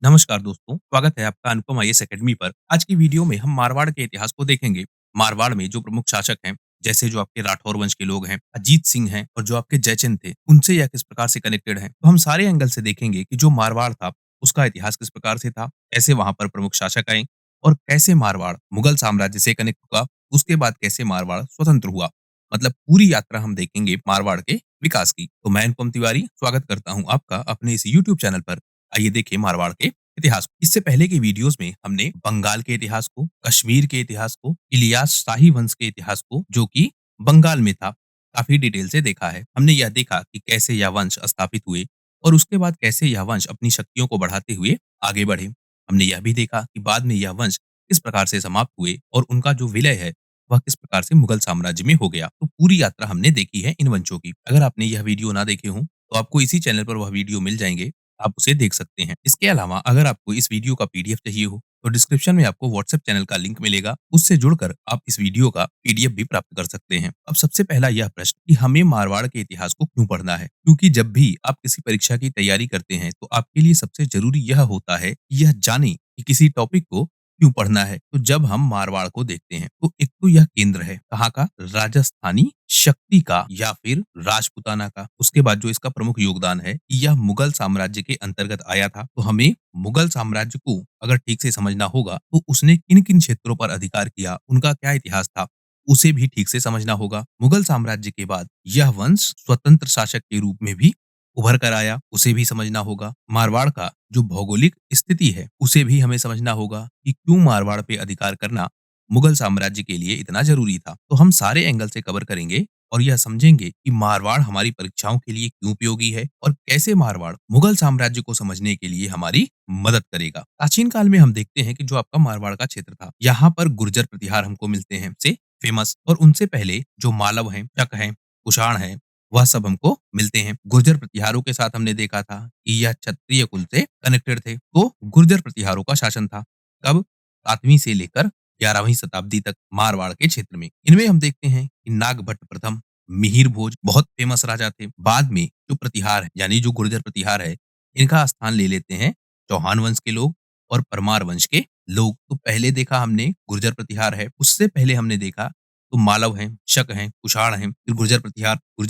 नमस्कार दोस्तों, स्वागत है आपका अनुपम आईएएस एकेडमी पर। आज की वीडियो में हम मारवाड़ के इतिहास को देखेंगे। मारवाड़ में जो प्रमुख शासक हैं, जैसे जो आपके राठौर वंश के लोग हैं, अजीत सिंह हैं और जो आपके जयचंद थे, उनसे यह किस प्रकार से कनेक्टेड हैं। तो हम सारे एंगल से देखेंगे कि जो मारवाड़ था, उसका इतिहास किस प्रकार से था, कैसे वहाँ पर प्रमुख शासक आए और कैसे मारवाड़ मुगल साम्राज्य से कनेक्ट हुआ, उसके बाद कैसे मारवाड़ स्वतंत्र हुआ। मतलब पूरी यात्रा हम देखेंगे मारवाड़ के विकास की। तो मैं अनुपम तिवारी स्वागत करता हूँ आपका अपने इस यूट्यूब चैनल पर। आइए देखें मारवाड़ के इतिहास को। इससे पहले की वीडियोस में हमने बंगाल के इतिहास को, कश्मीर के इतिहास को, इलियास शाही वंश के इतिहास को, जो कि बंगाल में था, काफी डिटेल से देखा है। हमने यह देखा कि कैसे यह वंश स्थापित हुए और उसके बाद कैसे यह वंश अपनी शक्तियों को बढ़ाते हुए आगे बढ़े। हमने यह भी देखा कि बाद में यह वंश किस प्रकार से समाप्त हुए और उनका जो विलय है वह किस प्रकार से मुगल साम्राज्य में हो गया। तो पूरी यात्रा हमने देखी है इन वंशों की। अगर आपने यह वीडियो ना देखे हों तो आपको इसी चैनल पर वह वीडियो मिल जाएंगे, आप उसे देख सकते हैं। इसके अलावा अगर आपको इस वीडियो का पीडीएफ चाहिए हो तो डिस्क्रिप्शन में आपको व्हाट्सएप चैनल का लिंक मिलेगा, उससे जुड़कर आप इस वीडियो का पीडीएफ भी प्राप्त कर सकते हैं। अब सबसे पहला यह प्रश्न कि हमें मारवाड़ के इतिहास को क्यों पढ़ना है, क्योंकि जब भी आप किसी परीक्षा की तैयारी करते हैं तो आपके लिए सबसे जरूरी यह होता है कि यह जाने कि किसी टॉपिक को क्यों पढ़ना है। तो जब हम मारवाड़ को देखते हैं तो एक तो यह केंद्र है कहाँ का, राजस्थानी शक्ति का या फिर राजपूताना का। उसके बाद जो इसका प्रमुख योगदान है, यह मुगल साम्राज्य के अंतर्गत आया था। तो हमें मुगल साम्राज्य को अगर ठीक से समझना होगा तो उसने किन किन क्षेत्रों पर अधिकार किया, उनका क्या इतिहास था, उसे भी ठीक से समझना होगा। मुगल साम्राज्य के बाद यह वंश स्वतंत्र शासक के रूप में भी उभर कर आया, उसे भी समझना होगा। मारवाड़ का जो भौगोलिक स्थिति है उसे भी हमें समझना होगा कि क्यों मारवाड़ पे अधिकार करना मुगल साम्राज्य के लिए इतना जरूरी था। तो हम सारे एंगल से कवर करेंगे और यह समझेंगे कि मारवाड़ हमारी परीक्षाओं के लिए क्यों उपयोगी है और कैसे मारवाड़ मुगल साम्राज्य को समझने के लिए हमारी मदद करेगा। प्राचीन काल में हम देखते हैं कि जो आपका मारवाड़ का क्षेत्र था, यहाँ पर गुर्जर प्रतिहार हमको मिलते हैं से फेमस, और उनसे पहले जो मालव हैं, शक हैं, कुषाण हैं, वह सब हमको मिलते हैं। गुर्जर प्रतिहारों के साथ हमने देखा था कि यह क्षत्रिय कुल से कनेक्टेड थे। तो गुर्जर प्रतिहारों का शासन था कब, 7वीं से लेकर 11वीं शताब्दी तक मारवाड़ के क्षेत्र में। इनमें हम देखते हैं कि नागभट्ट प्रथम, मिहिर भोज बहुत फेमस राजा थे। बाद में जो प्रतिहार है यानी जो गुर्जर प्रतिहार है, इनका स्थान ले लेते हैं चौहान वंश के लोग और परमार वंश के लोग। तो पहले देखा हमने गुर्जर प्रतिहार है, उससे पहले हमने देखा तो मालव हैं, शक हैं, कुषाण हैं, फिर गुर्जर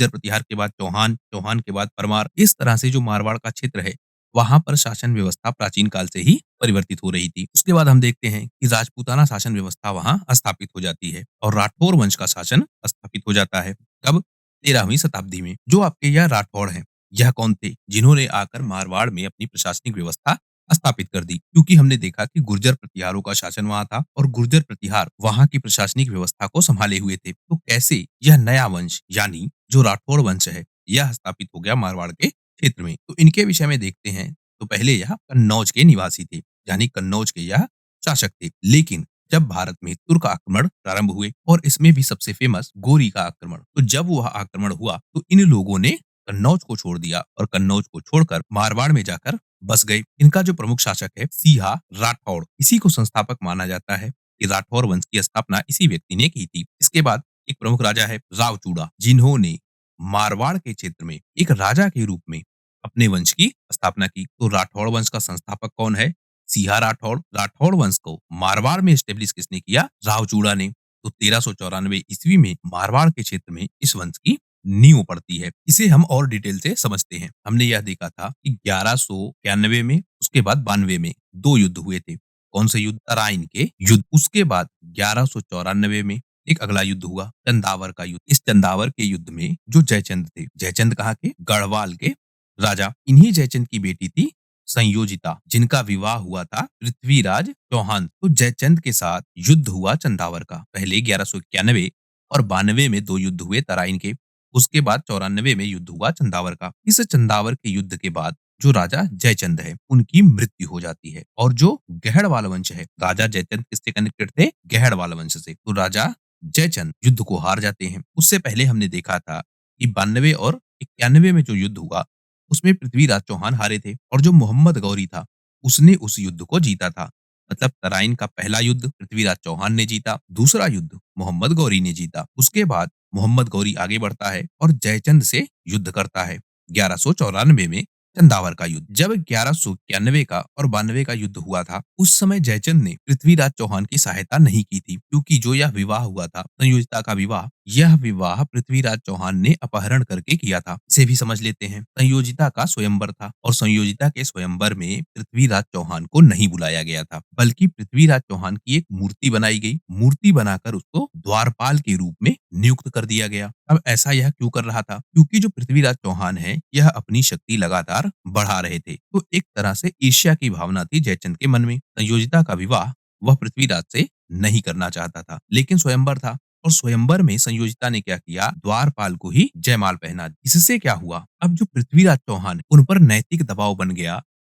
प्रतिहार के बाद चौहान, चौहान के बाद परमार। इस तरह से जो मारवाड़ का क्षेत्र है वहां पर शासन व्यवस्था प्राचीन काल से ही परिवर्तित हो रही थी। उसके बाद हम देखते हैं कि राजपूताना शासन व्यवस्था वहां स्थापित हो जाती है और राठौर वंश का शासन स्थापित हो जाता है। कब, 13वीं शताब्दी में। जो आपके यह राठौड़ हैं, यह कौन थे जिन्होंने आकर मारवाड़ में अपनी प्रशासनिक व्यवस्था स्थापित कर दी, क्योंकि हमने देखा कि गुर्जर प्रतिहारों का शासन वहां था और गुर्जर प्रतिहार वहां की प्रशासनिक व्यवस्था को संभाले हुए थे। तो कैसे यह नया वंश यानी जो राठौड़ वंश है यह स्थापित हो गया मारवाड़ के क्षेत्र में। तो इनके विषय में देखते हैं। तो पहले यह कन्नौज के निवासी थे, यानी कन्नौज के यह शासक थे। लेकिन जब भारत में तुर्क आक्रमण प्रारंभ हुए और इसमें भी सबसे फेमस गोरी का आक्रमण, तो जब वह आक्रमण हुआ तो इन लोगों ने कन्नौज को छोड़ दिया और कन्नौज को छोड़कर मारवाड़ में जाकर बस गए। इनका जो प्रमुख शासक है सिहा राठौड़, इसी को संस्थापक माना जाता है कि राठौर वंश की स्थापना इसी व्यक्ति ने की थी। इसके बाद एक प्रमुख राजा है रावचूड़ा, जिन्होंने मारवाड़ के क्षेत्र में एक राजा के रूप में अपने वंश की स्थापना की। तो राठौड़ वंश का संस्थापक कौन है, सिहा राठौड़। राठौड़ वंश को मारवाड़ में स्टेब्लिश किसने किया, रावचूड़ा ने। तो 1394 ईस्वी में मारवाड़ के क्षेत्र में इस वंश की नींव पड़ती है। इसे हम और डिटेल से समझते हैं। हमने यह देखा था कि 1191 में, उसके बाद 92 में दो युद्ध हुए थे। कौन से युद्ध, तराइन के युद्ध। उसके बाद 1194 में एक अगला युद्ध हुआ, चंदावर का युद्ध। इस चंदावर के युद्ध में जो जयचंद थे, जयचंद कहाँ के, गढ़वाल के राजा, इन्हीं जयचंद की बेटी थी संयोजिता, जिनका विवाह हुआ था पृथ्वीराज चौहान। तो जयचंद के साथ युद्ध हुआ चंदावर का। पहले 1191 और 92 में दो युद्ध हुए तराइन के। उसके बाद 94 में युद्ध हुआ चंदावर का। इस चंदावर के युद्ध के बाद जो राजा जयचंद है उनकी मृत्यु हो जाती है और जो गहड़वाल वंश है, राजा जयचंद किससे कनेक्टेड थे, गहड़वाल वंश से। तो राजा जयचंद युद्ध को हार जाते हैं। उससे पहले हमने देखा था कि 92 और 91 में जो युद्ध हुआ उसमें पृथ्वीराज चौहान हारे थे और जो मोहम्मद गौरी था उसने उस युद्ध को जीता था। मतलब तराइन का पहला युद्ध पृथ्वीराज चौहान ने जीता, दूसरा युद्ध मोहम्मद गौरी ने जीता। उसके बाद मोहम्मद गौरी आगे बढ़ता है और जयचंद से युद्ध करता है 1194 में। चंदावर का युद्ध। जब 1191 का और 92 का युद्ध हुआ था, उस समय जयचंद ने पृथ्वीराज चौहान की सहायता नहीं की थी, क्योंकि जो यह विवाह हुआ था, संयोजिता का विवाह, यह विवाह पृथ्वीराज चौहान ने अपहरण करके किया था। इसे भी समझ लेते हैं। संयोजिता का स्वयंवर था और संयोजिता के स्वयंवर में पृथ्वीराज चौहान को नहीं बुलाया गया था, बल्कि पृथ्वीराज चौहान की एक मूर्ति बनाई गई। मूर्ति बनाकर उसको द्वारपाल के रूप में नियुक्त कर दिया गया। अब ऐसा यह क्यों कर रहा था? क्योंकि जो पृथ्वीराज चौहान है, यह अपनी शक्ति लगातार बढ़ा रहे थे। तो एक तरह से ईर्ष्या की भावना थी जयचंद के मन में। संयोजिता का विवाह वह पृथ्वीराज से नहीं करना चाहता था, लेकिन स्वयंवर था और स्वयंवर में संयोजिता ने क्या किया? द्वारपाल को ही जयमाल पहना दी। इससे क्या हुआ? अब जो पृथ्वीराज चौहान उन पर नैतिक दबाव बन गया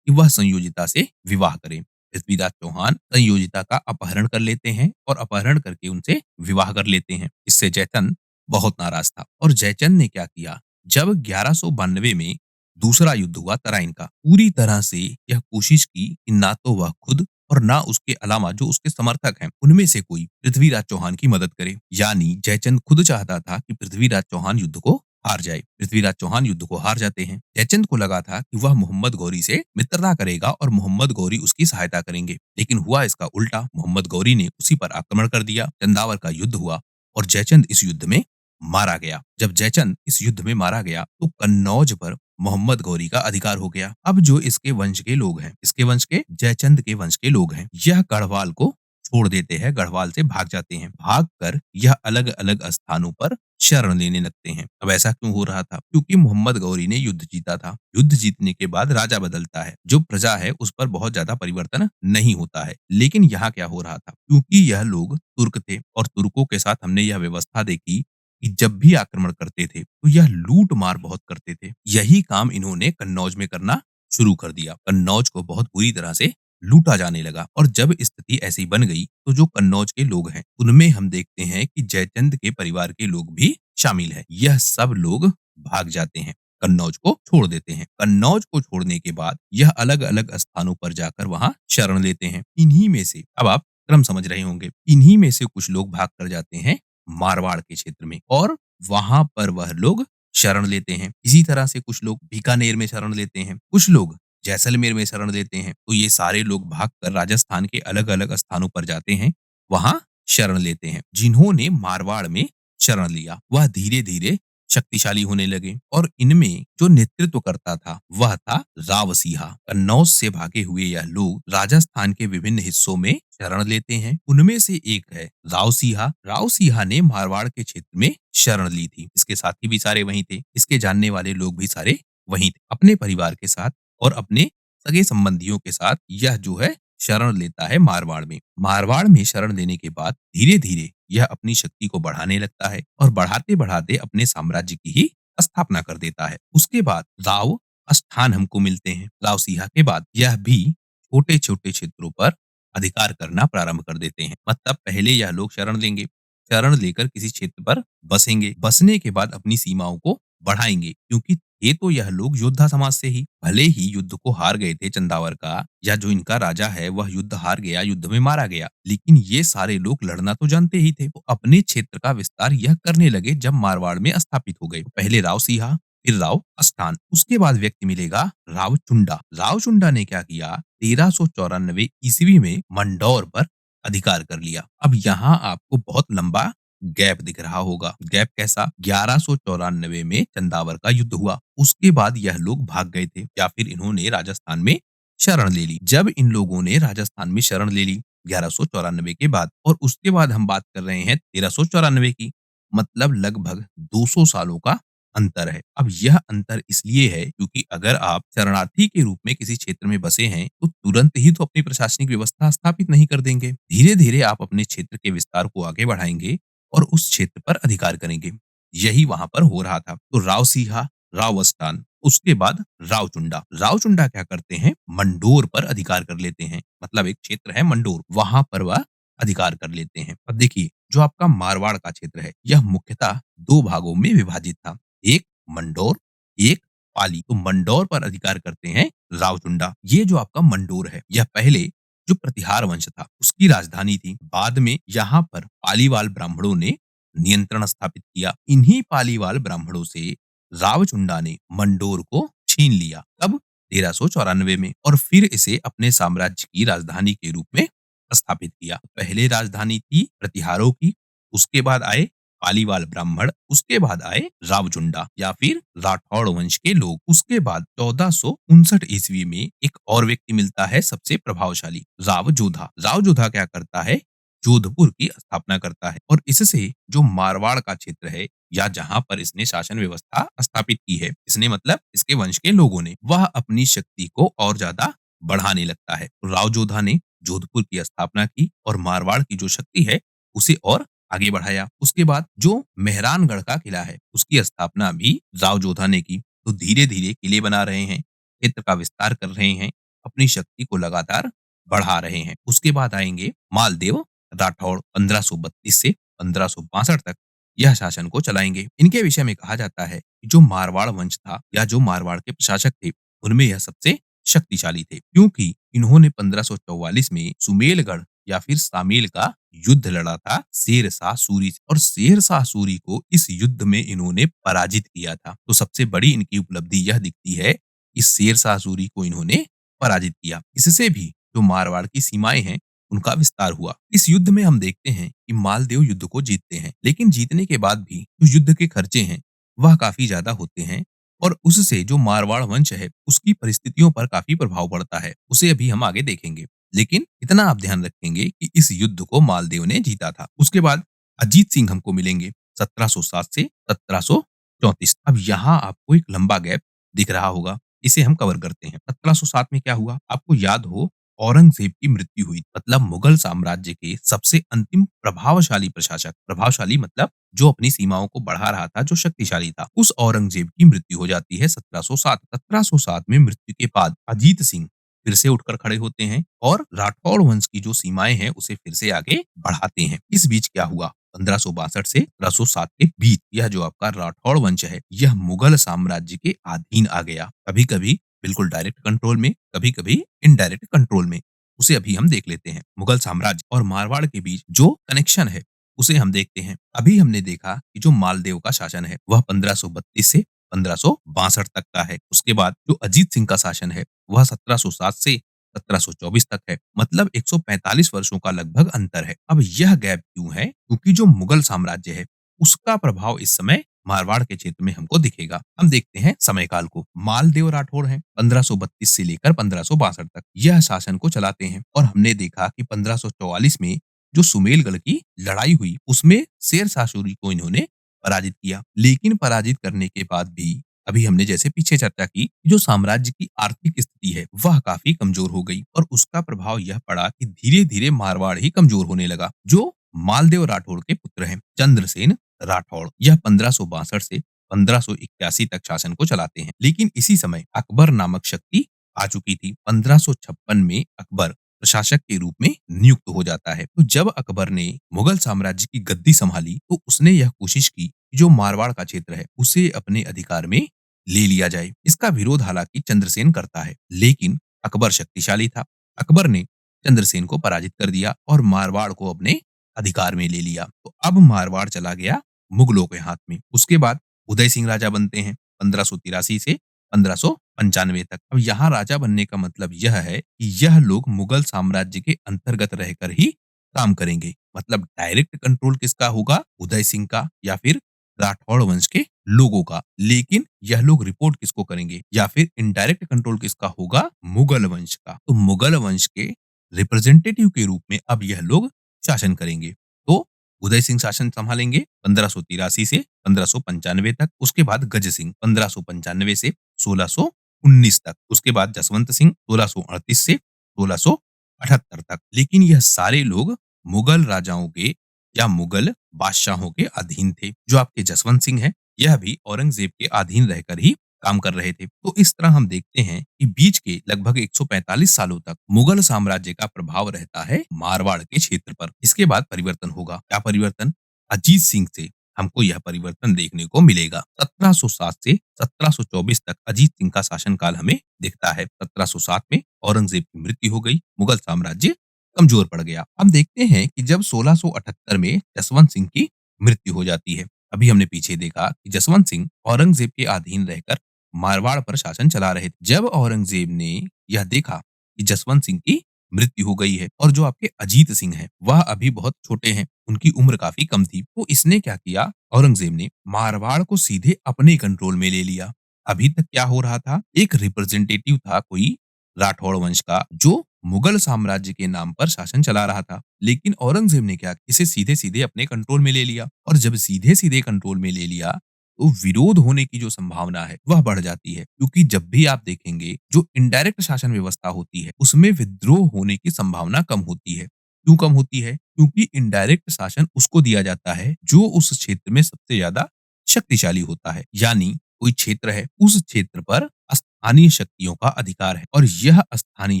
कि वह संयोजिता से विवाह करें। पृथ्वीराज चौहान संयोजिता का अपहरण कर लेते हैं और अपहरण करके उनसे विवाह कर लेते हैं। इससे जयचंद बहुत नाराज था और जयचंद ने क्या किया? जब 1192 में दूसरा युद्ध हुआ तराइन का, पूरी तरह से यह कोशिश की कि ना तो वह खुद और ना उसके अलावा जो उसके समर्थक हैं, उनमें से कोई पृथ्वीराज चौहान की मदद करे। यानी जयचंद खुद चाहता था कि पृथ्वीराज चौहान युद्ध को हार जाए। पृथ्वीराज चौहान युद्ध को हार जाते हैं। जयचंद को लगा था कि वह मोहम्मद गौरी से मित्रता करेगा और मोहम्मद गौरी उसकी सहायता करेंगे, लेकिन हुआ इसका उल्टा। मोहम्मद गौरी ने उसी पर आक्रमण कर दिया। चंदावर का युद्ध हुआ और जयचंद इस युद्ध में मारा गया। जब जयचंद इस युद्ध में मारा गया तो कन्नौज पर मोहम्मद गौरी का अधिकार हो गया। अब जो इसके वंश के लोग हैं, इसके वंश के, जयचंद के वंश के लोग हैं, यह गढ़वाल को छोड़ देते हैं, गढ़वाल से भाग जाते हैं। भागकर यह अलग अलग स्थानों पर शरण लेने लगते हैं। अब ऐसा क्यों हो रहा था? क्योंकि मोहम्मद गौरी ने युद्ध जीता था। युद्ध जीतने के बाद राजा बदलता है, जो प्रजा है उस पर बहुत ज्यादा परिवर्तन नहीं होता है। लेकिन यहाँ क्या हो रहा था? क्योंकि यह लोग तुर्क थे और तुर्कों के साथ हमने यह व्यवस्था देखी कि जब भी आक्रमण करते थे तो यह लूट मार बहुत करते थे। यही काम इन्होंने कन्नौज में करना शुरू कर दिया। कन्नौज को बहुत बुरी तरह से लूटा जाने लगा और जब स्थिति ऐसी बन गई तो जो कन्नौज के लोग हैं, उनमें हम देखते हैं कि जयचंद के परिवार के लोग भी शामिल हैं। यह सब लोग भाग जाते हैं, कन्नौज को छोड़ देते हैं। कन्नौज को छोड़ने के बाद यह अलग अलग स्थानों पर जाकर वहां शरण लेते हैं। इन्हीं में से, अब आप क्रम समझ रहे होंगे, इन्हीं में से कुछ लोग भाग कर जाते हैं मारवाड़ के क्षेत्र में और वहां पर वह लोग शरण लेते हैं। इसी तरह से कुछ लोग बीकानेर में शरण लेते हैं, कुछ लोग जैसलमेर में शरण लेते हैं। तो ये सारे लोग भागकर राजस्थान के अलग अलग स्थानों पर जाते हैं, वहां शरण लेते हैं। जिन्होंने मारवाड़ में शरण लिया वह धीरे धीरे शक्तिशाली होने लगे और इनमें जो नेतृत्व करता था वह था रावसिहा। कन्नौज से भागे हुए यह लोग राजस्थान के विभिन्न हिस्सों में शरण लेते हैं। उनमें से एक है रावसिहा। रावसिहा ने मारवाड़ के क्षेत्र में शरण ली थी। इसके साथी भी सारे वहीं थे, इसके जानने वाले लोग भी सारे वहीं थे। अपने परिवार के साथ और अपने सगे संबंधियों के साथ यह जो है शरण लेता है मारवाड़ में। मारवाड़ में शरण लेने के बाद धीरे धीरे यह अपनी शक्ति को बढ़ाने लगता है और बढ़ाते बढ़ाते अपने साम्राज्य की ही स्थापना कर देता है। उसके बाद राव स्थान हमको मिलते हैं। राव सिंहा के बाद यह भी छोटे छोटे क्षेत्रों पर अधिकार करना प्रारंभ कर देते हैं। मतलब पहले यह लोग शरण लेंगे, शरण लेकर किसी क्षेत्र पर बसेंगे, बसने के बाद अपनी सीमाओं को बढ़ाएंगे, क्योंकि थे तो यह लोग योद्धा समाज से ही। भले ही युद्ध को हार गए थे चंदावर का, या जो इनका राजा है वह युद्ध हार गया, युद्ध में मारा गया, लेकिन ये सारे लोग लड़ना तो जानते ही थे। तो अपने क्षेत्र का विस्तार यह करने लगे जब मारवाड़ में स्थापित हो गए। पहले राव सिंहा, फिर राव स्थान, उसके बाद व्यक्ति मिलेगा राव चुंडा। राव चुंडा ने क्या किया? 1394 ईस्वी में मंडौर पर अधिकार कर लिया। अब यहाँ आपको बहुत लंबा गैप दिख रहा होगा। गैप कैसा? 1194 में चंदावर का युद्ध हुआ, उसके बाद यह लोग भाग गए थे या फिर इन्होंने राजस्थान में शरण ले ली। जब इन लोगों ने राजस्थान में शरण ले ली 1194 के बाद, और उसके बाद हम बात कर रहे हैं 1394 की, मतलब लगभग 200 सालों का अंतर है। अब यह अंतर इसलिए है क्योंकि अगर आप शरणार्थी के रूप में किसी क्षेत्र में बसे हैं तो तुरंत ही तो अपनी प्रशासनिक व्यवस्था स्थापित नहीं कर देंगे। धीरे धीरे आप अपने क्षेत्र के विस्तार को आगे बढ़ाएंगे और उस क्षेत्र पर अधिकार करेंगे। यही वहां पर हो रहा था। तो राव सिंहा, राव स्थान, उसके बाद राव चुंडा। राव चुंडा क्या करते हैं? मंडोर पर अधिकार कर लेते हैं। मतलब एक क्षेत्र है मंडोर, वहां पर वह अधिकार कर लेते हैं। अब देखिए, जो आपका मारवाड़ का क्षेत्र है यह मुख्यतः दो भागों में विभाजित था, एक मंडोर, एक पाली। तो मंडोर पर अधिकार करते हैं रावचुंडा। ये जो आपका मंडोर है यह पहले जो प्रतिहार वंश था उसकी राजधानी थी। बाद में यहाँ पर पालीवाल ब्राह्मणों ने नियंत्रण स्थापित किया। इन्हीं पालीवाल ब्राह्मणों से रावचुंडा ने मंडोर को छीन लिया। तब 1394 में, और फिर इसे अपने साम्राज्य की राजधानी के रूप में स्थापित किया। पहले राजधानी थी प्रतिहारों की, उसके बाद आए पालीवाल ब्राह्मण, उसके बाद आए रावजुंडा या फिर राठौड़ वंश के लोग। उसके बाद 1459 ईस्वी में एक और व्यक्ति मिलता है सबसे प्रभावशाली, रावजोधा। रावजोधा क्या करता है, जोधपुर की स्थापना करता है, और इससे जो मारवाड़ का क्षेत्र है या जहां पर इसने शासन व्यवस्था स्थापित की है, इसने मतलब इसके वंश के लोगों ने, वह अपनी शक्ति को और ज्यादा बढ़ाने लगता है। तो रावजोधा ने जोधपुर की स्थापना की और मारवाड़ की जो शक्ति है उसे और आगे बढ़ाया। उसके बाद जो मेहरानगढ़ का किला है उसकी स्थापना भी रावजोधा ने की। तो धीरे धीरे किले बना रहे हैं, क्षेत्र का विस्तार कर रहे हैं, अपनी शक्ति को लगातार बढ़ा रहे हैं। उसके बाद आएंगे मालदेव राठौड़, 1532 से 1562 तक यह शासन को चलाएंगे। इनके विषय में कहा जाता है कि जो मारवाड़ वंश था या जो मारवाड़ के प्रशासक थे, उनमें यह सबसे शक्तिशाली थे, क्योंकि इन्होंने 1544 में सुमेलगढ़ या फिर सामेल का युद्ध लड़ा था शेरशाह सूरी से, और शेरशाह सूरी को इस युद्ध में इन्होंने पराजित किया था। तो सबसे बड़ी इनकी उपलब्धि यह दिखती है कि शेरशाह सूरी को इन्होंने पराजित किया। इससे भी जो मारवाड़ की सीमाएं हैं उनका विस्तार हुआ। इस युद्ध में हम देखते हैं कि मालदेव युद्ध को जीतते हैं, लेकिन जीतने के बाद भी जो युद्ध के खर्चे हैं वह काफी ज्यादा होते हैं, और उससे जो मारवाड़ वंश है उसकी परिस्थितियों पर काफी प्रभाव पड़ता है। उसे अभी हम आगे देखेंगे, लेकिन इतना आप ध्यान रखेंगे कि इस युद्ध को मालदेव ने जीता था। उसके बाद अजीत सिंह हमको मिलेंगे 1707 से 1734। अब यहाँ आपको एक लंबा गैप दिख रहा होगा, इसे हम कवर करते हैं। 1707 में क्या हुआ, आपको याद हो, औरंगजेब की मृत्यु हुई। मतलब मुगल साम्राज्य के सबसे अंतिम प्रभावशाली प्रशासक, प्रभावशाली मतलब जो अपनी सीमाओं को बढ़ा रहा था, जो शक्तिशाली था, उस औरंगजेब की मृत्यु हो जाती है 1707। 1707 में मृत्यु के बाद अजीत सिंह फिर से उठकर खड़े होते हैं और राठौड़ वंश की जो सीमाएं हैं उसे फिर से आगे बढ़ाते हैं। इस बीच क्या हुआ, 1562 से 1707 के बीच यह जो आपका राठौड़ वंश है यह मुगल साम्राज्य के अधीन आ गया। कभी कभी बिल्कुल डायरेक्ट कंट्रोल में, कभी कभी इनडायरेक्ट कंट्रोल में। उसे अभी हम देख लेते हैं। मुगल साम्राज्य और मारवाड़ के बीच जो कनेक्शन है उसे हम देखते हैं। अभी हमने देखा कि जो मालदेव का शासन है वह 1532 से 1562 तक का है। उसके बाद जो अजीत सिंह का शासन है वह 1707 से 1724 तक है। मतलब 145 वर्षों का लगभग अंतर है। अब यह गैप क्यों है, क्योंकि जो मुगल साम्राज्य है उसका प्रभाव इस समय मारवाड़ के क्षेत्र में हमको दिखेगा। हम देखते हैं समय काल को। मालदेव राठौड़ हैं 1532 से लेकर 1562 तक यह शासन को चलाते हैं, और हमने देखा कि 1544 में जो सुमेलगढ़ की लड़ाई हुई उसमें शेरशाह सूरी को इन्होंने पराजित किया। लेकिन पराजित करने के बाद भी अभी हमने जैसे पीछे चर्चा की, जो साम्राज्य की आर्थिक स्थिति है वह काफी कमजोर हो गई, और उसका प्रभाव यह पड़ा कि धीरे धीरे मारवाड़ ही कमजोर होने लगा। जो मालदेव राठौड़ के पुत्र हैं चंद्रसेन राठौड़, यह 1562 से 1581 तक शासन को चलाते हैं। लेकिन इसी समय अकबर नामक शक्ति आ चुकी थी। 1556 में अकबर प्रशासक के रूप में नियुक्त हो जाता है। तो जब अकबर ने मुगल साम्राज्य की गद्दी संभाली तो उसने यह कोशिश की कि जो मारवाड़ का क्षेत्र है उसे अपने अधिकार में ले लिया जाए। इसका विरोध हालांकि चंद्रसेन करता है, लेकिन अकबर शक्तिशाली था। अकबर ने चंद्रसेन को पराजित कर दिया और मारवाड़ को अपने अधिकार में ले लिया। तो अब मारवाड़ चला गया मुगलों के हाथ में। उसके बाद उदय सिंह राजा बनते हैं 1583 से 1595 तक। अब यहाँ राजा बनने का मतलब यह है कि यह लोग मुगल साम्राज्य के अंतर्गत रहकर ही काम करेंगे। मतलब डायरेक्ट कंट्रोल किसका होगा, उदय सिंह का या फिर राठौड़ वंश के लोगों का। लेकिन यह लोग रिपोर्ट किसको करेंगे, या फिर इनडायरेक्ट कंट्रोल किसका होगा, मुगल वंश का। तो मुगल वंश के रिप्रेजेंटेटिव के रूप में अब यह लोग शासन करेंगे। तो उदय सिंह शासन संभालेंगे 1583 से 1595 तक। उसके बाद गज सिंह 1595 से 1619 तक। उसके बाद जसवंत सिंह 1638 से 1678 तक। लेकिन यह सारे लोग मुगल राजाओं के या मुगल बादशाहों के अधीन थे। जो आपके जसवंत सिंह है यह भी औरंगजेब के अधीन रहकर ही काम कर रहे थे। तो इस तरह हम देखते हैं कि बीच के लगभग 145 सालों तक मुगल साम्राज्य का प्रभाव रहता है मारवाड़ के क्षेत्र पर। इसके बाद परिवर्तन होगा। क्या परिवर्तन, अजीत सिंह से हमको यह परिवर्तन देखने को मिलेगा। 1707 से 1724 तक अजीत सिंह का शासनकाल हमें दिखता है। 1707 में औरंगजेब की मृत्यु हो गई, मुगल साम्राज्य कमजोर पड़ गया। हम देखते हैं कि जब 1678 में जसवंत सिंह की मृत्यु हो जाती है। अभी हमने पीछे देखा कि जसवंत सिंह औरंगजेब के अधीन रहकर मारवाड़ पर शासन चला रहे थे। जब औरंगजेब ने यह देखा कि जसवंत सिंह की मृत्यु हो गई है और जो आपके अजीत सिंह हैं, वह अभी बहुत छोटे हैं, उनकी उम्र काफ़ी कम थी। तो इसने क्या किया, औरंगजेब ने मारवाड़ को सीधे अपने कंट्रोल में ले लिया। अभी तक क्या हो रहा था, एक रिप्रेजेंटेटिव था कोई राठौड़ वंश का, जो मुगल साम्राज्य के नाम पर शासन चला रहा था। लेकिन औरंगजेब ने क्या, इसे सीधे-सीधे अपने कंट्रोल में ले लिया और जब सीधे-सीधे कंट्रोल में ले लिया, तो विरोध होने की जो संभावना है, वह बढ़ जाती है। क्योंकि जब भी आप देखेंगे, जो इनडायरेक्ट शासन व्यवस्था होती है, उसमें विद्रोह होने की संभावना कम होती है। क्यों कम होती है? क्योंकि इनडायरेक्ट शासन उसको दिया जाता है, जो उस क्षेत्र में सबसे ज़्यादा शक्तिशाली होता है। यानी कोई क्षेत्र है, उस क्षेत्र पर स्थानीय शक्तियों का अधिकार है और यह स्थानीय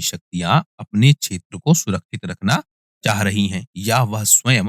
शक्तियाँ अपने क्षेत्र को सुरक्षित रखना चाह रही हैं या वह स्वयं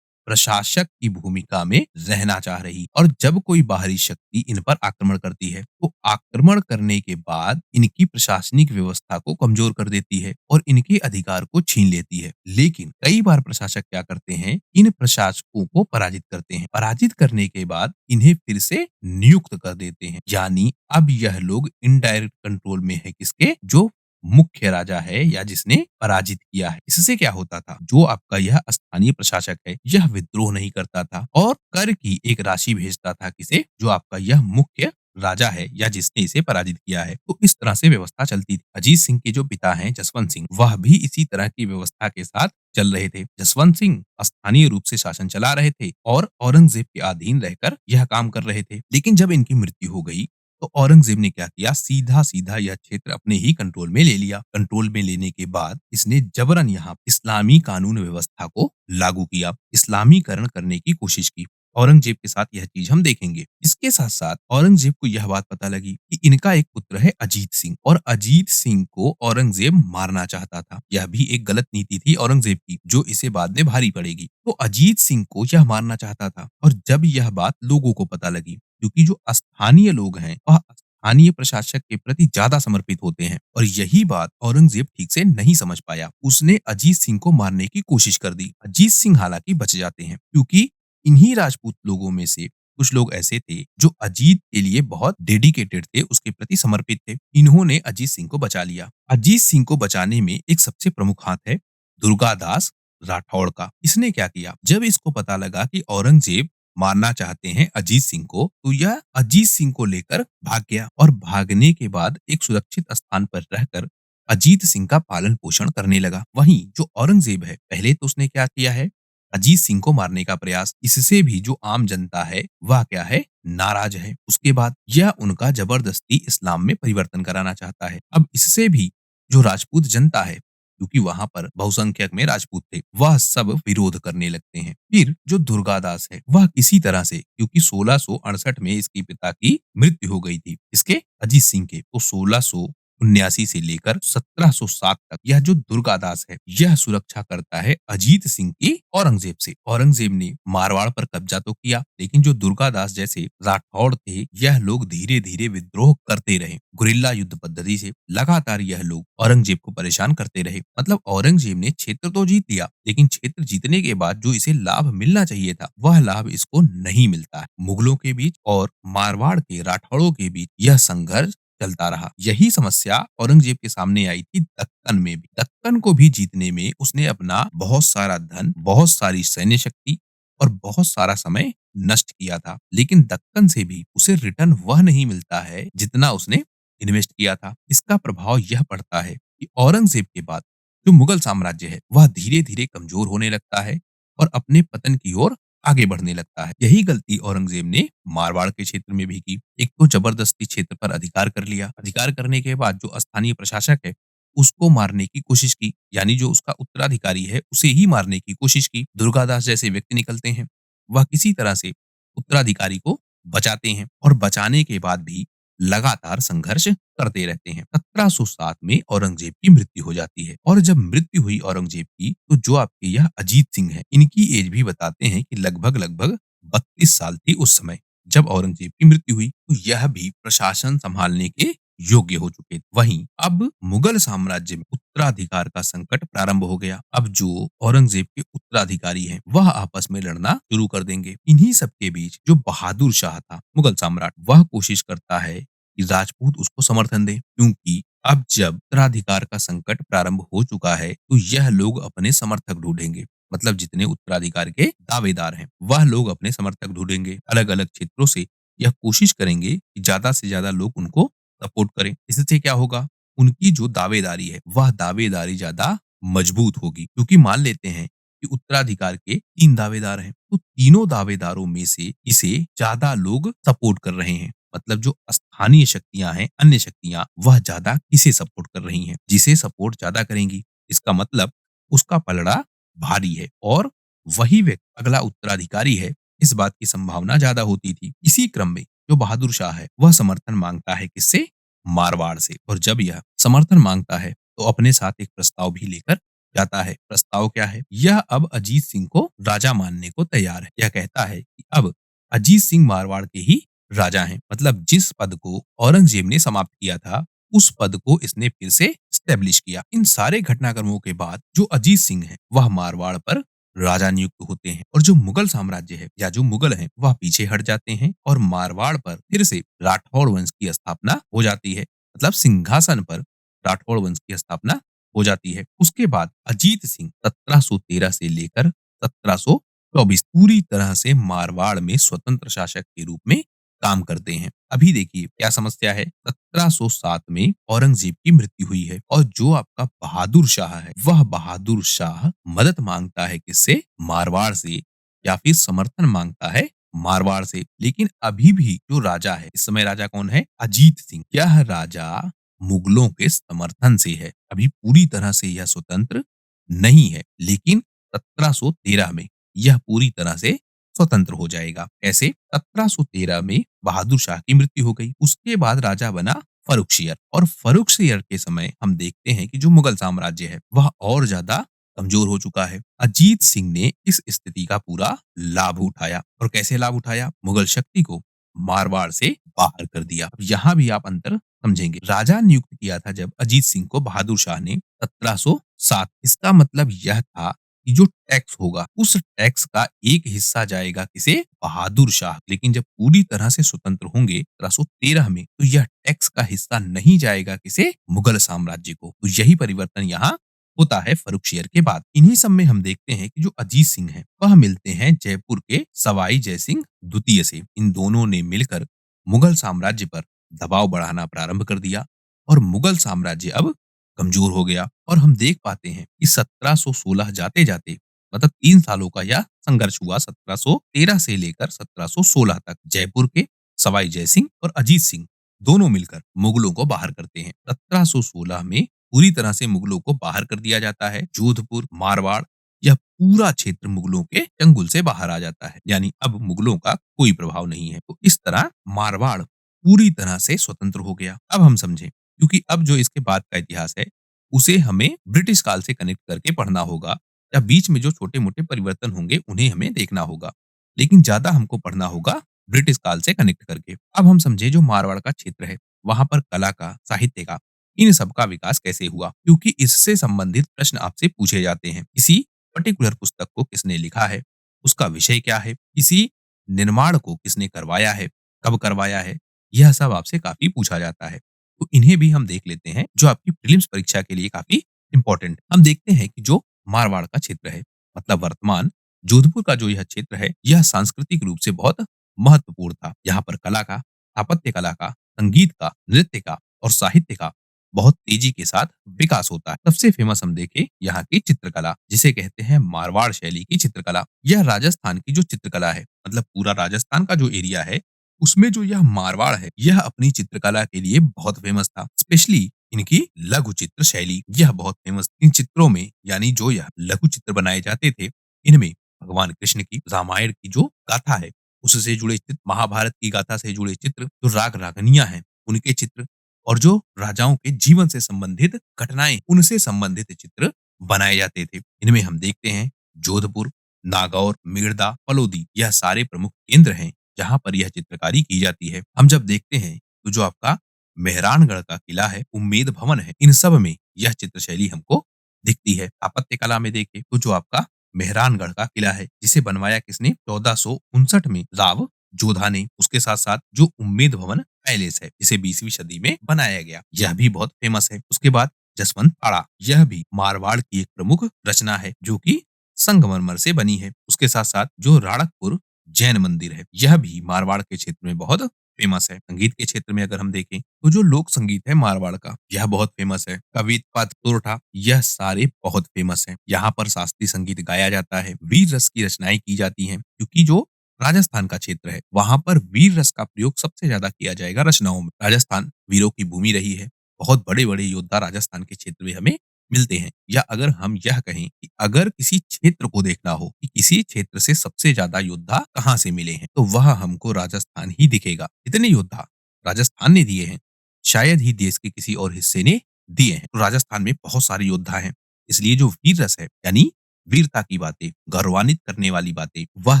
प्रशासक की भूमिका में रहना चाह रही। और जब कोई बाहरी शक्ति इन पर आक्रमण करती है, तो आक्रमण करने के बाद इनकी प्रशासनिक व्यवस्था को कमजोर कर देती है और इनके अधिकार को छीन लेती है। लेकिन कई बार प्रशासक क्या करते हैं, इन प्रशासकों को पराजित करते हैं। पराजित करने के बाद इन्हें फिर से नियुक्त कर देते हैं। यानी अब यह लोग इनडायरेक्ट कंट्रोल में है किसके, जो मुख्य राजा है या जिसने पराजित किया है। इससे क्या होता था, जो आपका यह स्थानीय प्रशासक है, यह विद्रोह नहीं करता था और कर की एक राशि भेजता था किसे, जो आपका यह मुख्य राजा है या जिसने इसे पराजित किया है। तो इस तरह से व्यवस्था चलती थी। अजीत सिंह के जो पिता हैं जसवंत सिंह, वह भी इसी तरह की व्यवस्था के साथ चल रहे थे। जसवंत सिंह स्थानीय रूप से शासन चला रहे थे और औरंगजेब के अधीन रहकर यह काम कर रहे थे। लेकिन जब इनकी मृत्यु हो गई, तो औरंगजेब ने क्या किया, सीधा-सीधा यह क्षेत्र अपने ही कंट्रोल में ले लिया। कंट्रोल में लेने के बाद इसने जबरन यहाँ इस्लामी कानून व्यवस्था को लागू किया, इस्लामीकरण करने की कोशिश की। औरंगजेब के साथ यह चीज हम देखेंगे। इसके साथ-साथ औरंगजेब को यह बात पता लगी कि इनका एक पुत्र है अजीत सिंह और अजीत सिंह को औरंगजेब मारना चाहता था। यह भी एक गलत नीति थी औरंगजेब की, जो इसे बाद में भारी पड़ेगी। तो अजीत सिंह को यह मारना चाहता था और जब यह बात लोगों को पता लगी, क्योंकि जो स्थानीय लोग हैं, वह स्थानीय प्रशासक के प्रति ज्यादा समर्पित होते हैं और यही बात औरंगजेब ठीक से नहीं समझ पाया। उसने अजीत सिंह को मारने की कोशिश कर दी। अजीत सिंह हालांकि बच जाते हैं, क्योंकि इन्हीं राजपूत लोगों में से कुछ लोग ऐसे थे जो अजीत के लिए बहुत डेडिकेटेड थे, उसके प्रति समर्पित थे। इन्होंने अजीत सिंह को बचा लिया। अजीत सिंह को बचाने में एक सबसे प्रमुख हाथ है दुर्गादास राठौड़ का। इसने क्या किया, जब इसको पता लगा कि औरंगजेब मारना चाहते हैं अजीत सिंह को, तो यह अजीत सिंह को लेकर भाग गया और भागने के बाद एक सुरक्षित स्थान पर रहकर अजीत सिंह का पालन पोषण करने लगा। वहीं जो औरंगजेब है, पहले तो उसने क्या किया है, अजीत सिंह को मारने का प्रयास। इससे भी जो आम जनता है, वह क्या है, नाराज है। उसके बाद यह उनका जबरदस्ती इस्लाम में परिवर्तन कराना चाहता है। अब इससे भी जो राजपूत जनता है, क्योंकि वहां पर बहुसंख्यक में राजपूत थे, वह सब विरोध करने लगते हैं। फिर जो दुर्गादास है, वह किसी तरह से, क्योंकि 1668 में इसके पिता की मृत्यु हो गई थी, इसके अजीत सिंह के, तो 1679 से लेकर 1707 तक यह जो दुर्गादास है, यह सुरक्षा करता है अजीत सिंह की औरंगजेब से। औरंगजेब ने मारवाड़ पर कब्जा तो किया, लेकिन जो दुर्गादास जैसे राठौड़ थे, यह लोग धीरे धीरे विद्रोह करते रहे। गुरिल्ला युद्ध पद्धति से लगातार यह लोग औरंगजेब को परेशान करते रहे। मतलब औरंगजेब ने क्षेत्र तो जीत लिया, लेकिन क्षेत्र जीतने के बाद जो इसे लाभ मिलना चाहिए था, वह लाभ इसको नहीं मिलता है। मुगलों के बीच और मारवाड़ के राठौड़ों के बीच यह संघर्ष चलता रहा। यही समस्या औरंगजेब के सामने आई थी दक्कन में भी। दक्कन को भी जीतने में उसने अपना बहुत सारा धन, बहुत सारी सैन्य शक्ति और बहुत सारा समय नष्ट किया था। लेकिन दक्कन से भी उसे रिटर्न वह नहीं मिलता है जितना उसने इन्वेस्ट किया था। इसका प्रभाव यह पड़ता है कि औरंगजेब के बाद जो मुगल साम्राज्य है, वह धीरे धीरे कमजोर होने लगता है और अपने पतन की ओर आगे बढ़ने लगता है। यही गलती औरंगजेब ने मारवाड़ के क्षेत्र में भी की। एक तो जबरदस्ती क्षेत्र पर अधिकार कर लिया। अधिकार करने के बाद जो स्थानीय प्रशासक है, उसको मारने की कोशिश की, यानी जो उसका उत्तराधिकारी है, उसे ही मारने की कोशिश की। दुर्गादास जैसे व्यक्ति निकलते हैं, वह किसी तरह से उत्तराधिकारी को बचाते हैं और बचाने के बाद भी लगातार संघर्ष करते रहते हैं। 1707 में औरंगजेब की मृत्यु हो जाती है और जब मृत्यु हुई औरंगजेब की, तो जो आपके यह अजीत सिंह है, इनकी एज भी बताते हैं कि लगभग लगभग 32 साल थी उस समय जब औरंगजेब की मृत्यु हुई। तो यह भी प्रशासन संभालने के योग्य हो चुके थे। वहीं अब मुगल साम्राज्य में उत्तराधिकार का संकट प्रारंभ हो गया। अब जो औरंगजेब के उत्तराधिकारी हैं, वह आपस में लड़ना शुरू कर देंगे। इन्हीं सब के बीच जो बहादुर शाह था, मुगल सम्राट, वह कोशिश करता है कि राजपूत उसको समर्थन दें, क्योंकि अब जब उत्तराधिकार का संकट प्रारंभ हो चुका है, तो यह लोग अपने समर्थक ढूंढेंगे। मतलब जितने उत्तराधिकार के दावेदार हैं, वह लोग अपने समर्थक ढूंढेंगे। अलग-अलग क्षेत्रों से यह कोशिश करेंगे कि ज्यादा से ज्यादा लोग उनको सपोर्ट करें। इससे क्या होगा? उनकी जो दावेदारी है, वह दावेदारी ज्यादा मजबूत होगी, क्योंकि मान लेते हैं कि उत्तराधिकार के 3 दावेदार हैं, तो तीनों दावेदारों में से इसे ज्यादा लोग सपोर्ट कर रहे हैं। मतलब जो स्थानीय शक्तियां हैं, अन्य शक्तियां, वह ज्यादा किसे सपोर्ट कर रही हैं? जिसे सपोर्ट ज्यादा करेंगी, इसका मतलब उसका पलड़ा भारी है और वही व्यक्ति अगला उत्तराधिकारी है। इस बात की संभावना ज्यादा होती थी। इसी क्रम में जो बहादुर शाह है, वह समर्थन मांगता है किससे? मारवाड़ से। और जब यह समर्थन मांगता है, तो अपने साथ एक प्रस्ताव भी लेकर जाता है। प्रस्ताव क्या है? यह अब अजीत सिंह को राजा मानने को तैयार है। यह कहता है कि अब अजीत सिंह मारवाड़ के ही राजा हैं। मतलब जिस पद को औरंगजेब ने समाप्त किया था, उस पद को इसने फिर से स्टेब्लिश किया। इन सारे घटनाक्रमों के बाद जो अजीत सिंह है, वह मारवाड़ पर राजा नियुक्त होते हैं और जो मुगल साम्राज्य है या जो मुगल हैं, वह पीछे हट जाते हैं और मारवाड़ पर फिर से राठौड़ वंश की स्थापना हो जाती है। मतलब सिंहासन पर राठौड़ वंश की स्थापना हो जाती है। उसके बाद अजीत सिंह 1713 से लेकर 1724 पूरी तरह से मारवाड़ में स्वतंत्र शासक के रूप में काम करते हैं। अभी देखिए क्या समस्या है। 1707 में औरंगजेब की मृत्यु हुई है और जो आपका बहादुर शाह है, वह बहादुर शाह मदद मांगता है किससे? मारवाड़ से, या फिर समर्थन मांगता है मारवाड़ से। लेकिन अभी भी जो राजा है, इस समय राजा कौन है? अजीत सिंह। यह राजा मुगलों के समर्थन से है। अभी पूरी तरह से यह स्वतंत्र नहीं है, लेकिन 1713 में यह पूरी तरह से स्वतंत्र हो जाएगा। कैसे? 1713 में बहादुर शाह की मृत्यु हो गई। उसके बाद राजा बना फर्रुखसियर और फर्रुखसियर के समय हम देखते हैं कि जो मुगल साम्राज्य है, वह और ज्यादा कमजोर हो चुका है। अजीत सिंह ने इस स्थिति का पूरा लाभ उठाया। और कैसे लाभ उठाया? मुगल शक्ति को मारवाड़ से बाहर कर दिया। अब यहाँ भी आप अंतर समझेंगे। राजा नियुक्त किया था जब अजीत सिंह को बहादुर शाह ने 1707, इसका मतलब यह था कि जो टैक्स होगा, उस टैक्स का एक हिस्सा जाएगा किसे? बहादुर शाह। लेकिन जब पूरी तरह से स्वतंत्र होंगे 1713 में, तो यह टैक्स का हिस्सा नहीं जाएगा किसे? मुगल साम्राज्य को। तो यही परिवर्तन यहाँ होता है फर्रुखसियर के बाद। इन्हीं सब में हम देखते हैं कि जो अजीत सिंह है, वह मिलते हैं जयपुर के सवाई जयसिंह द्वितीय से। इन दोनों ने मिलकर मुगल साम्राज्य पर दबाव बढ़ाना प्रारंभ कर दिया और मुगल साम्राज्य अब कमजोर हो गया। और हम देख पाते हैं कि 1716 जाते जाते, मतलब 3 सालों का यह संघर्ष हुआ। 1713 से लेकर 1716 तक जयपुर के सवाई जयसिंह और अजीत सिंह दोनों मिलकर मुगलों को बाहर करते हैं। 1716 में पूरी तरह से मुगलों को बाहर कर दिया जाता है। जोधपुर, मारवाड़, यह पूरा क्षेत्र मुगलों के चंगुल से बाहर आ जाता है। यानी अब मुगलों का कोई प्रभाव नहीं है। तो इस तरह मारवाड़ पूरी तरह से स्वतंत्र हो गया। अब हम समझें, क्योंकि अब जो इसके बाद का इतिहास है, उसे हमें ब्रिटिश काल से कनेक्ट करके पढ़ना होगा, या बीच में जो छोटे-मोटे परिवर्तन होंगे उन्हें हमें देखना होगा। लेकिन ज्यादा हमको पढ़ना होगा ब्रिटिश काल से कनेक्ट करके। अब हम समझे जो मारवाड़ का क्षेत्र है, वहां पर कला का, साहित्य का, इन सब का विकास कैसे हुआ, क्योंकि इससे संबंधित प्रश्न आपसे पूछे जाते हैं। किसी पर्टिकुलर पुस्तक को किसने लिखा है, उसका विषय क्या है, किसी निर्माण को किसने करवाया है, कब करवाया है, यह सब आपसे काफी पूछा जाता है। तो इन्हें भी हम देख लेते हैं, जो आपकी प्रीलिम्स परीक्षा के लिए काफी इंपॉर्टेंट। हम देखते हैं कि जो मारवाड़ का क्षेत्र है, मतलब वर्तमान जोधपुर का जो यह क्षेत्र है, यह सांस्कृतिक रूप से बहुत महत्वपूर्ण था। यहाँ पर कला का, स्थापत्य कला का, संगीत का, नृत्य का और साहित्य का बहुत तेजी के साथ विकास होता है। सबसे फेमस हम देखें यहाँ की चित्रकला, जिसे कहते हैं मारवाड़ शैली की चित्रकला। यह राजस्थान की जो चित्रकला है, मतलब पूरा राजस्थान का जो एरिया है, उसमें जो यह मारवाड़ है, यह अपनी चित्रकला के लिए बहुत फेमस था। स्पेशली इनकी लघु चित्र शैली, यह बहुत फेमस। इन चित्रों में, यानी जो यह लघु चित्र बनाए जाते थे, इनमें भगवान कृष्ण की, रामायण की जो गाथा है, उससे जुड़े चित्र, महाभारत की गाथा से जुड़े चित्र, जो राग रागनियां हैं उनके चित्र, और जो राजाओं के जीवन से संबंधित घटनाएं, उनसे संबंधित चित्र बनाए जाते थे। इनमें हम देखते हैं जोधपुर, नागौर, मेड़ता, फलोदी, यह सारे प्रमुख केंद्र हैं जहां पर यह चित्रकारी की जाती है। हम जब देखते हैं तो जो आपका मेहरानगढ़ का किला है, उम्मेद भवन है, इन सब में यह चित्र शैली हमको दिखती है। स्थापत्य कला में देखें तो जो आपका मेहरानगढ़ का किला है, जिसे बनवाया किसने? 1459 में राव जोधा ने। उसके साथ साथ जो उम्मेद भवन पैलेस है जिसे 20वीं सदी में बनाया गया, यह भी बहुत फेमस है। उसके बाद जसवंत पाड़ा, यह भी मारवाड़ की एक प्रमुख रचना है जो कि संगमरमर से बनी है। उसके साथ साथ जो राणकपुर जैन मंदिर है, यह भी मारवाड़ के क्षेत्र में बहुत फेमस है। संगीत के क्षेत्र में अगर हम देखें तो जो लोक संगीत है मारवाड़ का, यह बहुत फेमस है। कवित पद तोरठा, यह सारे बहुत फेमस हैं। यहाँ पर शास्त्रीय संगीत गाया जाता है, वीर रस की रचनाएं की जाती हैं, क्योंकि जो राजस्थान का क्षेत्र है वहां पर वीर रस का प्रयोग सबसे ज्यादा किया जाएगा रचनाओं में। राजस्थान वीरों की भूमि रही है, बहुत बड़े बड़े योद्धा राजस्थान के क्षेत्र में हमें मिलते हैं। या अगर हम यह कहें कि अगर किसी क्षेत्र को देखना हो कि किसी क्षेत्र से सबसे ज्यादा योद्धा कहाँ से मिले हैं, तो वह हमको राजस्थान ही दिखेगा। इतने योद्धा राजस्थान ने दिए हैं, शायद ही देश के किसी और हिस्से ने दिए हैं। तो राजस्थान में बहुत सारे योद्धा हैं, इसलिए जो वीर रस है यानी वीरता की बातें, गौरवान्वित करने वाली बातें, वह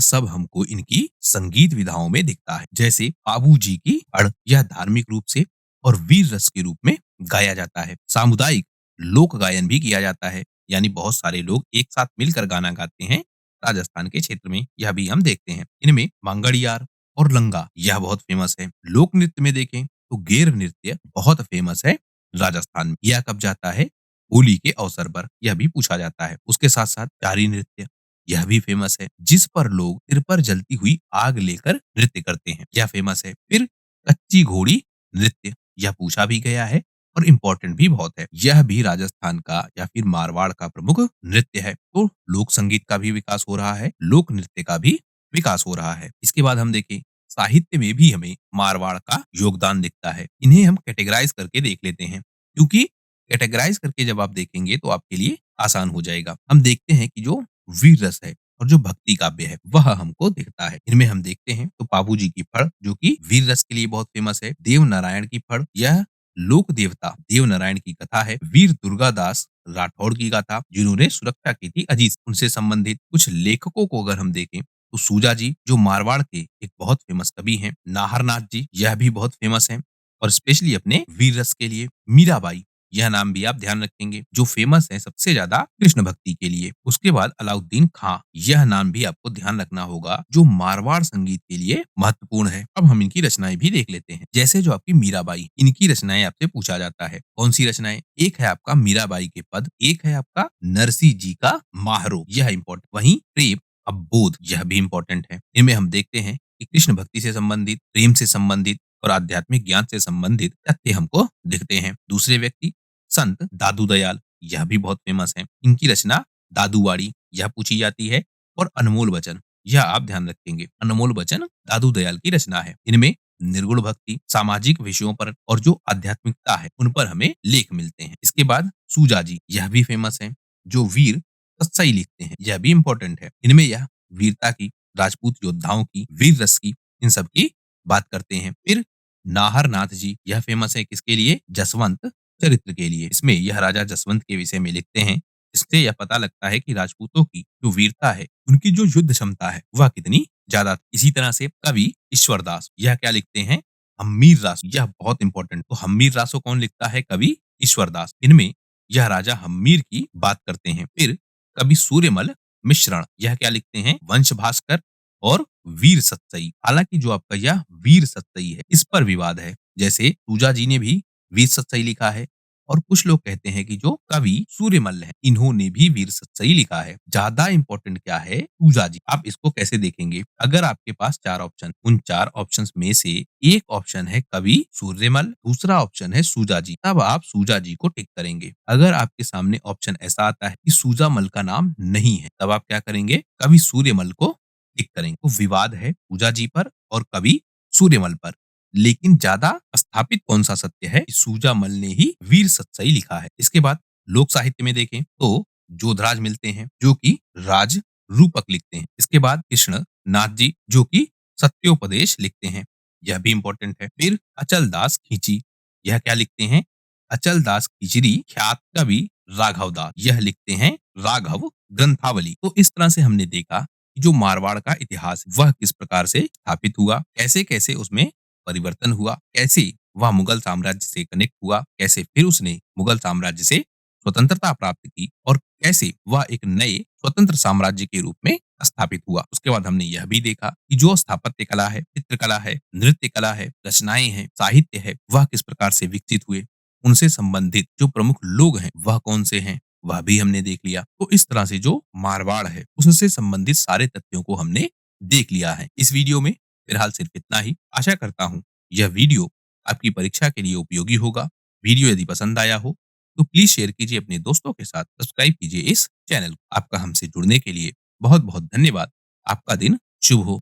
सब हमको इनकी संगीत विधाओं में दिखता है। जैसे बाबू जी की अड़, यह धार्मिक रूप से और वीर रस के रूप में गाया जाता है। सामुदायिक लोक गायन भी किया जाता है, यानी बहुत सारे लोग एक साथ मिलकर गाना गाते हैं राजस्थान के क्षेत्र में, यह भी हम देखते हैं। इनमें मांगड़ियार और लंगा यह बहुत फेमस है। लोक नृत्य में देखें तो गेर नृत्य बहुत फेमस है राजस्थान में। यह कब जाता है? होली के अवसर पर, यह भी पूछा जाता है। उसके साथ साथ चारी नृत्य, यह भी फेमस है, जिस पर लोग सिर पर जलती हुई आग लेकर नृत्य करते हैं, यह फेमस है। फिर कच्ची घोड़ी नृत्य, यह पूछा भी गया है और इम्पोर्टेंट भी बहुत है। यह भी राजस्थान का या फिर मारवाड़ का प्रमुख नृत्य है। तो लोक संगीत का भी विकास हो रहा है, लोक नृत्य का भी विकास हो रहा है। इसके बाद हम देखें साहित्य में भी हमें मारवाड़ का योगदान दिखता है। इन्हें हम कैटेगराइज करके देख लेते हैं, क्योंकि कैटेगराइज करके जब आप देखेंगे तो आपके लिए आसान हो जाएगा। हम देखते हैं कि जो वीर रस है और जो भक्ति काव्य है वह हमको दिखता है। इनमें हम देखते हैं तो बाबू जी की फड़ जो कि वीर रस के लिए बहुत फेमस है। देव नारायण की फड़, यह लोक देवता देव नारायण की कथा है। वीर दुर्गादास राठौड़ की गाथा, जिन्होंने सुरक्षा की थी अजीत, उनसे संबंधित कुछ लेखकों को अगर हम देखें तो सूजा जी जो मारवाड़ के एक बहुत फेमस कवि हैं। नाहरनाथ जी, यह भी बहुत फेमस हैं और स्पेशली अपने वीर रस के लिए। मीराबाई, यह नाम भी आप ध्यान रखेंगे, जो फेमस है सबसे ज्यादा कृष्ण भक्ति के लिए। उसके बाद अलाउद्दीन खां, यह नाम भी आपको ध्यान रखना होगा, जो मारवाड़ संगीत के लिए महत्वपूर्ण है। अब हम इनकी रचनाएं भी देख लेते हैं। जैसे जो आपकी मीराबाई, इनकी रचनाएं आपसे पूछा जाता है। कौन सी रचनाएं? एक है आपका मीराबाई के पद, एक है आपका नरसिंह जी का माहरो, यह इंपॉर्टेंट। वहीं प्रेम अब बोध, यह भी इंपॉर्टेंट है। इनमें हम देखते हैं कि कृष्ण भक्ति से संबंधित, प्रेम से संबंधित और आध्यात्मिक ज्ञान से संबंधित तथ्य हमको दिखते हैं। दूसरे व्यक्ति संत दादू दयाल, यह भी बहुत फेमस है। इनकी रचना दादूवाड़ी, यह पूछी जाती है। और अनमोल वचन, यह आप ध्यान रखेंगे, अनमोल वचन दादू दयाल की रचना है। इनमें निर्गुण भक्ति, सामाजिक विषयों पर और जो आध्यात्मिकता है उन पर हमें लेख मिलते हैं। इसके बाद सूजा जी, यह भी फेमस है, जो वीर सत्सई लिखते हैं, यह भी इंपॉर्टेंट है। इनमें यह वीरता की, राजपूत योद्धाओं की, वीर रस की, इन सब की बात करते हैं। फिर नाहरनाथ जी, यह फेमस है किसके लिए? जसवंत चरित्र के लिए। इसमें यह राजा जसवंत के विषय में लिखते हैं। इससे यह पता लगता है कि राजपूतों की जो वीरता है, उनकी जो युद्ध क्षमता है वह कितनी ज्यादा थी। इसी तरह से कवि ईश्वरदास, यह क्या लिखते हैं? हम्मीर रासो, यह बहुत इंपॉर्टेंट। तो हम्मीर रासो कौन लिखता है? कवि ईश्वरदास। इनमें यह राजा हम्मीर की बात करते हैं। फिर कवि सूर्यमल मिश्रण, यह क्या लिखते हैं? वंश भास्कर और वीर सतसई। हालांकि जो आपका यह वीर सतसई है, इस पर विवाद है। जैसे सूजा जी ने भी वीर सतसई लिखा है और कुछ लोग कहते हैं कि जो कवि सूर्यमल है, इन्होंने भी वीर सतसई लिखा है। ज्यादा इंपॉर्टेंट क्या है? सूजा जी। आप इसको कैसे देखेंगे? अगर आपके पास चार ऑप्शन, उन चार ऑप्शन में से एक ऑप्शन है कवि सूर्यमल, दूसरा ऑप्शन है सूजा जी, तब आप सूजा जी को टिक करेंगे। अगर आपके सामने ऑप्शन ऐसा आता है कि सूजामल का नाम नहीं है, तब आप क्या करेंगे? कवि सूर्यमल को टिक करेंगे। तो विवाद है सूजा जी पर और कवि सूर्यमल पर, लेकिन ज्यादा स्थापित कौन सा सत्य है? सूजामल ने ही वीर सतसई लिखा है। इसके बाद लोक साहित्य में देखें तो जोधराज मिलते हैं, जो कि राज रूपक लिखते हैं। इसके बाद कृष्ण नाथ जी, जो कि सत्योपदेश लिखते हैं, यह भी इंपॉर्टेंट है। फिर अचल दास खींची, यह क्या लिखते हैं? अचल दास खिचड़ी ख्यात कवि राघव दास, यह लिखते हैं राघव ग्रंथावली। तो इस तरह से हमने देखा कि जो मारवाड़ का इतिहास वह किस प्रकार से स्थापित हुआ, कैसे कैसे उसमें परिवर्तन हुआ, कैसे वह मुगल साम्राज्य से कनेक्ट हुआ, कैसे फिर उसने मुगल साम्राज्य से स्वतंत्रता प्राप्त की और कैसे वह एक नए स्वतंत्र साम्राज्य के रूप में स्थापित हुआ। उसके बाद हमने यह भी देखा कि जो स्थापत्य कला है, चित्रकला है, नृत्य कला है, रचनाएं हैं, साहित्य है, वह किस प्रकार से विकसित हुए। उनसे संबंधित जो प्रमुख लोग हैं, वह कौन से हैं, वह भी हमने देख लिया। तो इस तरह से जो मारवाड़ है, उससे संबंधित सारे तथ्यों को हमने देख लिया है। इस वीडियो में फिलहाल सिर्फ इतना ही। आशा करता हूँ यह वीडियो आपकी परीक्षा के लिए उपयोगी होगा। वीडियो यदि पसंद आया हो तो प्लीज शेयर कीजिए अपने दोस्तों के साथ, सब्सक्राइब कीजिए इस चैनल को। आपका हमसे जुड़ने के लिए बहुत बहुत धन्यवाद। आपका दिन शुभ हो।